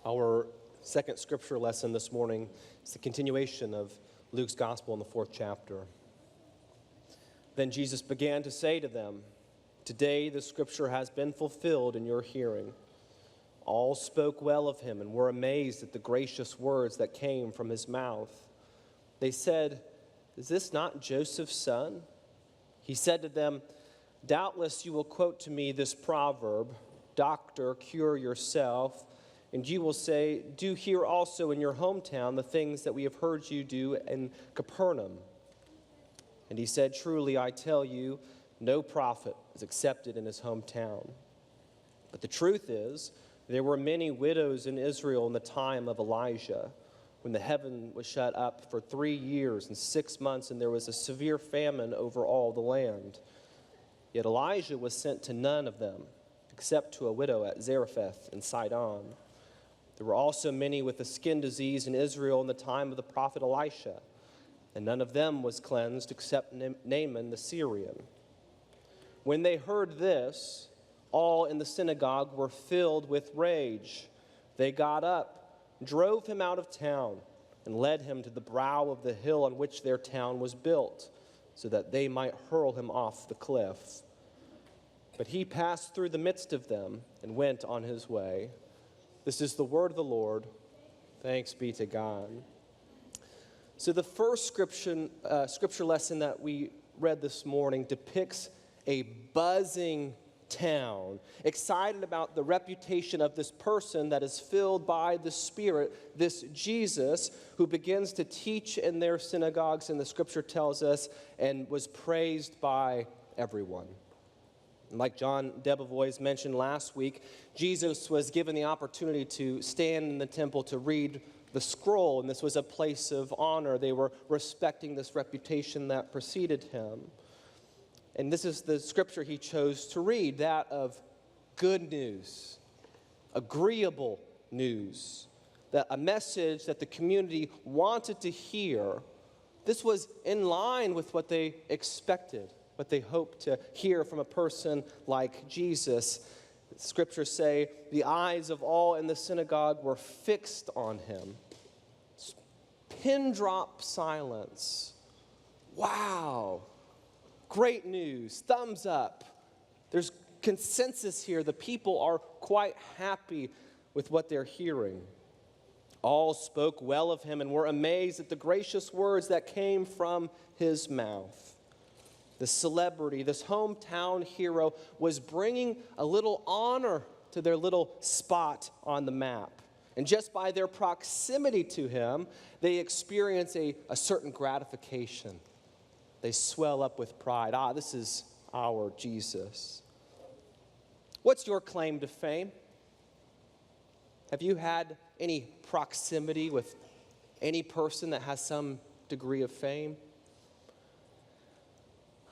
Our second scripture lesson this morning is the continuation of Luke's gospel in the 4th chapter. Then Jesus began to say to them, "Today the scripture has been fulfilled in your hearing." All spoke well of him and were amazed at the gracious words that came from his mouth. They said, "Is this not Joseph's son?" He said to them, "Doubtless you will quote to me this proverb, 'Doctor, cure yourself.' And you will say, 'Do here also in your hometown the things that we have heard you do in Capernaum.' And he said, 'Truly, I tell you, no prophet is accepted in his hometown.' But the truth is, there were many widows in Israel in the time of Elijah, when the heaven was shut up for 3 years and 6 months, and there was a severe famine over all the land. Yet Elijah was sent to none of them, except to a widow at Zarephath in Sidon. There were also many with a skin disease in Israel in the time of the prophet Elisha, and none of them was cleansed except Naaman the Syrian. When they heard this, all in the synagogue were filled with rage. They got up, drove him out of town, and led him to the brow of the hill on which their town was built, so that they might hurl him off the cliff. But he passed through the midst of them and went on his way. This is the word of the Lord. Thanks be to God. So the first scripture lesson that we read this morning depicts a buzzing town, excited about the reputation of this person that is filled by the Spirit, this Jesus, who begins to teach in their synagogues, and the scripture tells us, and was praised by everyone. And like John Debevoise mentioned last week, Jesus was given the opportunity to stand in the temple to read the scroll, and this was a place of honor. They were respecting this reputation that preceded him. And this is the scripture he chose to read, that of good news, agreeable news, that a message that the community wanted to hear. This was in line with what they expected, what they hoped to hear from a person like Jesus. Scriptures say the eyes of all in the synagogue were fixed on him. Pin drop silence. Wow. Great news. Thumbs up. There's consensus here. The people are quite happy with what they're hearing. All spoke well of him and were amazed at the gracious words that came from his mouth. The celebrity, this hometown hero, was bringing a little honor to their little spot on the map. And just by their proximity to him, they experience a certain gratification. They swell up with pride. This is our Jesus. What's your claim to fame? Have you had any proximity with any person that has some degree of fame?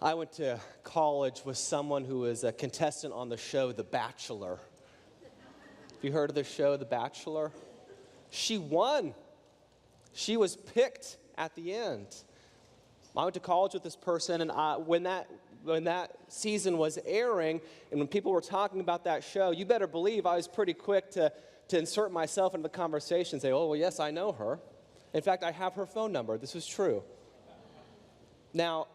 I went to college with someone who was a contestant on the show The Bachelor. Have you heard of the show The Bachelor? She won. She was picked at the end. I went to college with this person, and when that season was airing, and when people were talking about that show, you better believe I was pretty quick to insert myself into the conversation and say, "Oh, well, yes, I know her. In fact, I have her phone number. This is true." Now,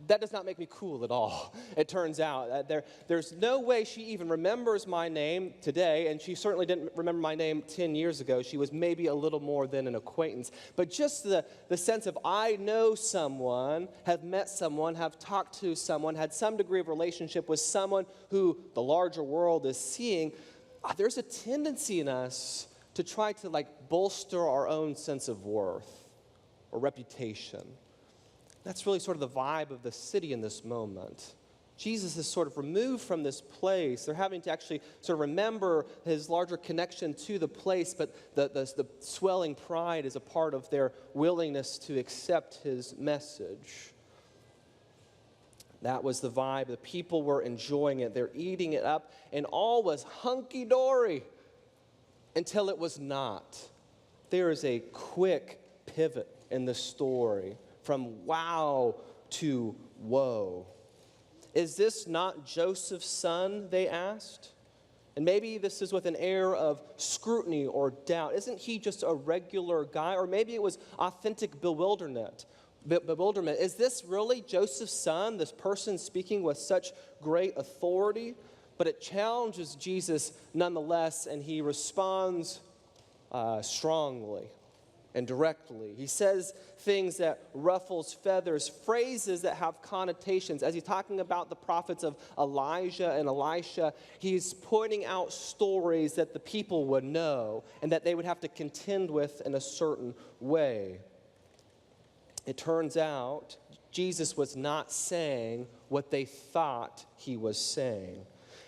that does not make me cool at all. It turns out there's no way she even remembers my name today, and she certainly didn't remember my name 10 years ago. She was maybe a little more than an acquaintance. But just the sense of I know someone, have met someone, have talked to someone, had some degree of relationship with someone who the larger world is seeing, there's a tendency in us to try to bolster our own sense of worth or reputation. That's really sort of the vibe of the city in this moment. Jesus is sort of removed from this place. They're having to actually sort of remember his larger connection to the place, but the swelling pride is a part of their willingness to accept his message. That was the vibe. The people were enjoying it. They're eating it up, and all was hunky-dory until it was not. There is a quick pivot in the story. From wow to woe. Is this not Joseph's son, they asked? And maybe this is with an air of scrutiny or doubt. Isn't he just a regular guy? Or maybe it was authentic bewilderment. Is this really Joseph's son, this person speaking with such great authority? But it challenges Jesus nonetheless, and he responds strongly and directly. He says things that ruffles feathers, phrases that have connotations. As he's talking about the prophets of Elijah and Elisha, he's pointing out stories that the people would know and that they would have to contend with in a certain way. It turns out Jesus was not saying what they thought he was saying.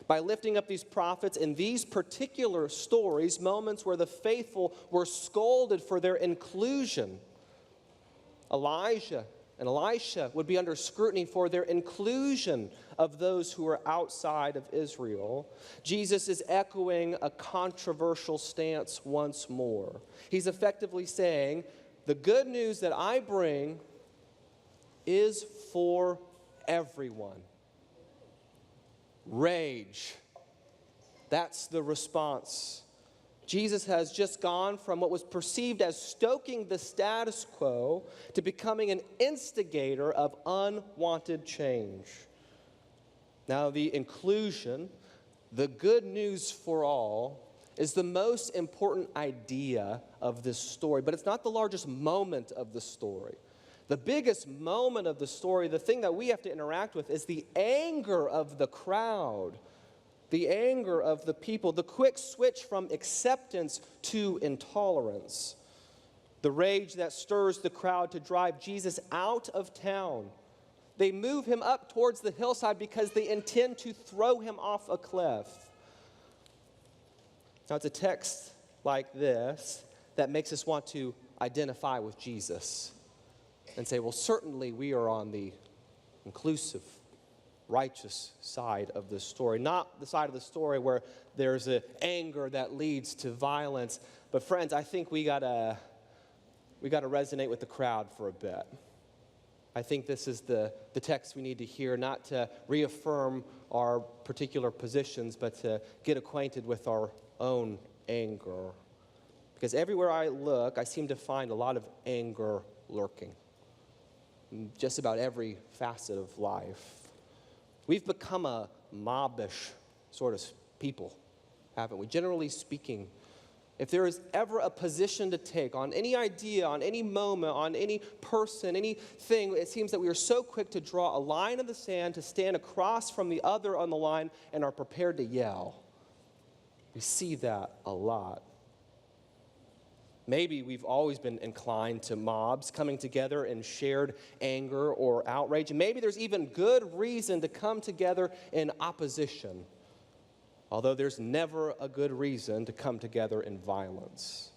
By lifting up these prophets in these particular stories, moments where the faithful were scolded for their inclusion, Elijah and Elisha would be under scrutiny for their inclusion of those who are outside of Israel. Jesus is echoing a controversial stance once more. He's effectively saying, the good news that I bring is for everyone. Rage. That's the response. Jesus has just gone from what was perceived as stoking the status quo to becoming an instigator of unwanted change. Now, the inclusion, the good news for all, is the most important idea of this story, but it's not the largest moment of the story. The biggest moment of the story, the thing that we have to interact with, is the anger of the crowd, the anger of the people, the quick switch from acceptance to intolerance, the rage that stirs the crowd to drive Jesus out of town. They move him up towards the hillside because they intend to throw him off a cliff. Now, it's a text like this that makes us want to identify with Jesus and say, well, certainly we are on the inclusive, righteous side of the story. Not the side of the story where there's an anger that leads to violence. But friends, I think we gotta resonate with the crowd for a bit. I think this is the text we need to hear, not to reaffirm our particular positions, but to get acquainted with our own anger. Because everywhere I look, I seem to find a lot of anger lurking. In just about every facet of life. We've become a mobbish sort of people, haven't we? Generally speaking, if there is ever a position to take on any idea, on any moment, on any person, anything, it seems that we are so quick to draw a line in the sand, to stand across from the other on the line, and are prepared to yell. We see that a lot. Maybe we've always been inclined to mobs coming together in shared anger or outrage. And maybe there's even good reason to come together in opposition, although there's never a good reason to come together in violence.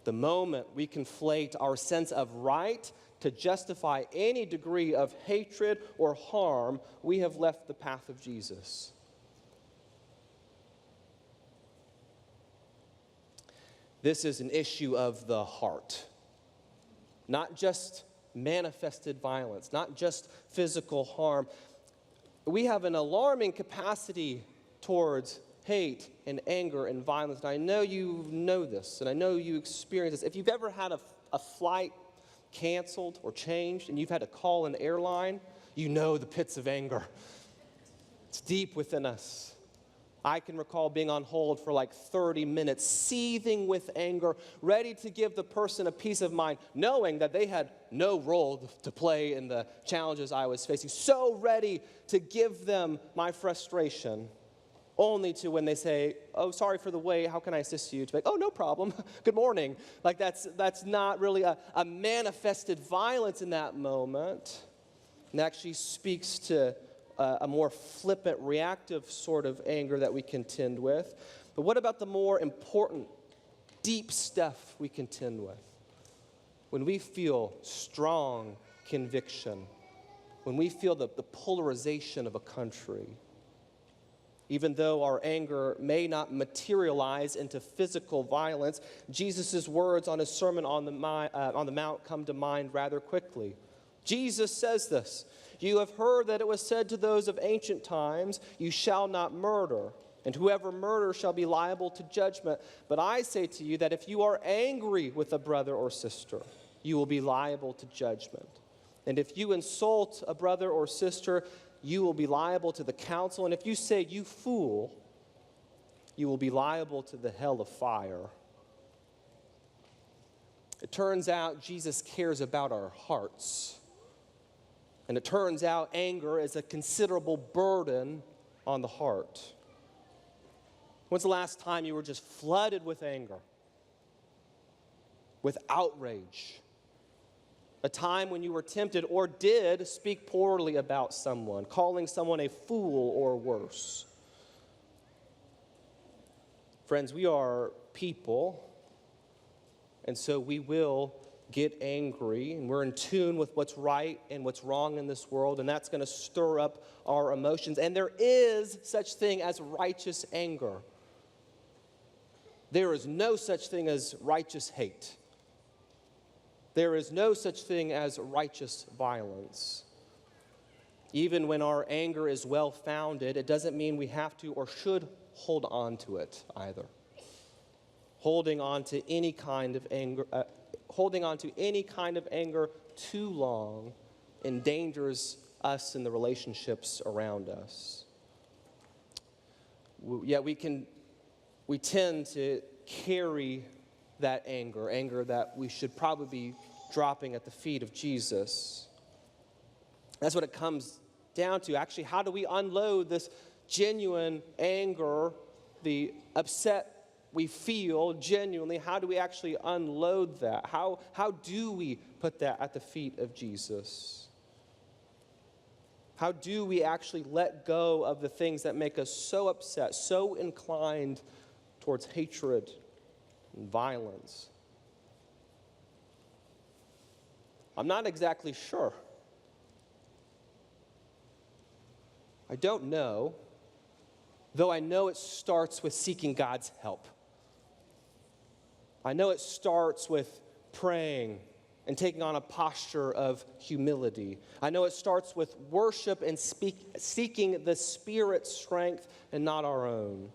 The moment we conflate our sense of right to justify any degree of hatred or harm, we have left the path of Jesus. This is an issue of the heart, not just manifested violence, not just physical harm. We have an alarming capacity towards hate and anger and violence. And I know you know this, and I know you experience this. If you've ever had a flight canceled or changed, and you've had to call an airline, you know the pits of anger. It's deep within us. I can recall being on hold for like 30 minutes, seething with anger, ready to give the person a peace of mind, knowing that they had no role to play in the challenges I was facing. So ready to give them my frustration, only to when they say, oh, sorry for the wait, how can I assist you? To be like, oh, no problem, good morning. Like that's not really a manifested violence in that moment. And actually speaks to a more flippant, reactive sort of anger that we contend with. But what about the more important, deep stuff we contend with? When we feel strong conviction, when we feel the polarization of a country, even though our anger may not materialize into physical violence, Jesus' words on his Sermon on the Mount come to mind rather quickly. Jesus says this, You have heard that it was said to those of ancient times, 'You shall not murder, and whoever murders shall be liable to judgment.' But I say to you that if you are angry with a brother or sister, you will be liable to judgment. And if you insult a brother or sister, you will be liable to the council. And if you say, 'You fool,' you will be liable to the hell of fire." It turns out Jesus cares about our hearts. And it turns out anger is a considerable burden on the heart. When's the last time you were just flooded with anger, with outrage? A time when you were tempted or did speak poorly about someone, calling someone a fool or worse. Friends, we are people, and so we will get angry, and we're in tune with what's right and what's wrong in this world, and that's going to stir up our emotions. And there is such thing as righteous anger. There is no such thing as righteous hate. There is no such thing as righteous violence. Even when our anger is well-founded, it doesn't mean we have to or should hold on to it either. Holding on to any kind of anger, too long endangers us and the relationships around us. Yet we tend to carry that anger that we should probably be dropping at the feet of Jesus. That's what it comes down to. Actually, how do we unload this genuine anger, the upset we feel genuinely? How do we actually unload that? How do we put that at the feet of Jesus? How do we actually let go of the things that make us so upset, so inclined towards hatred and violence? I'm not exactly sure. I don't know, though I know it starts with seeking God's help. I know it starts with praying and taking on a posture of humility. I know it starts with worship and seeking the Spirit's strength and not our own.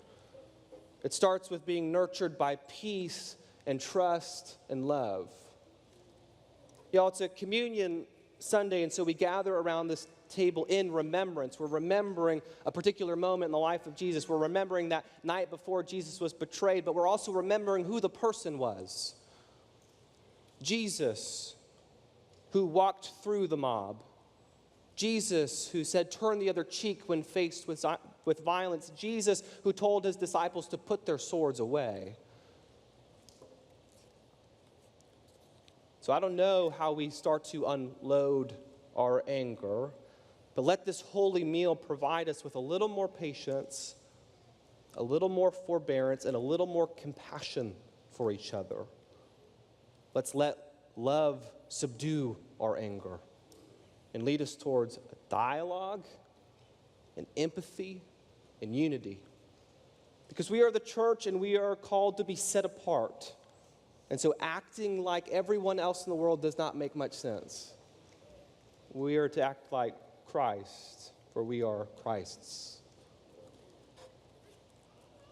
It starts with being nurtured by peace and trust and love. Y'all, it's a communion Sunday, and so we gather around this table in remembrance. We're remembering a particular moment in the life of Jesus. We're remembering that night before Jesus was betrayed, but we're also remembering who the person was. Jesus, who walked through the mob. Jesus, who said, "Turn the other cheek" when faced with violence. Jesus, who told his disciples to put their swords away. So I don't know how we start to unload our anger, but let this holy meal provide us with a little more patience, a little more forbearance, and a little more compassion for each other. Let's let love subdue our anger and lead us towards a dialogue and empathy and unity. Because we are the church and we are called to be set apart. And so acting like everyone else in the world does not make much sense. We are to act like Christ, for we are Christ's.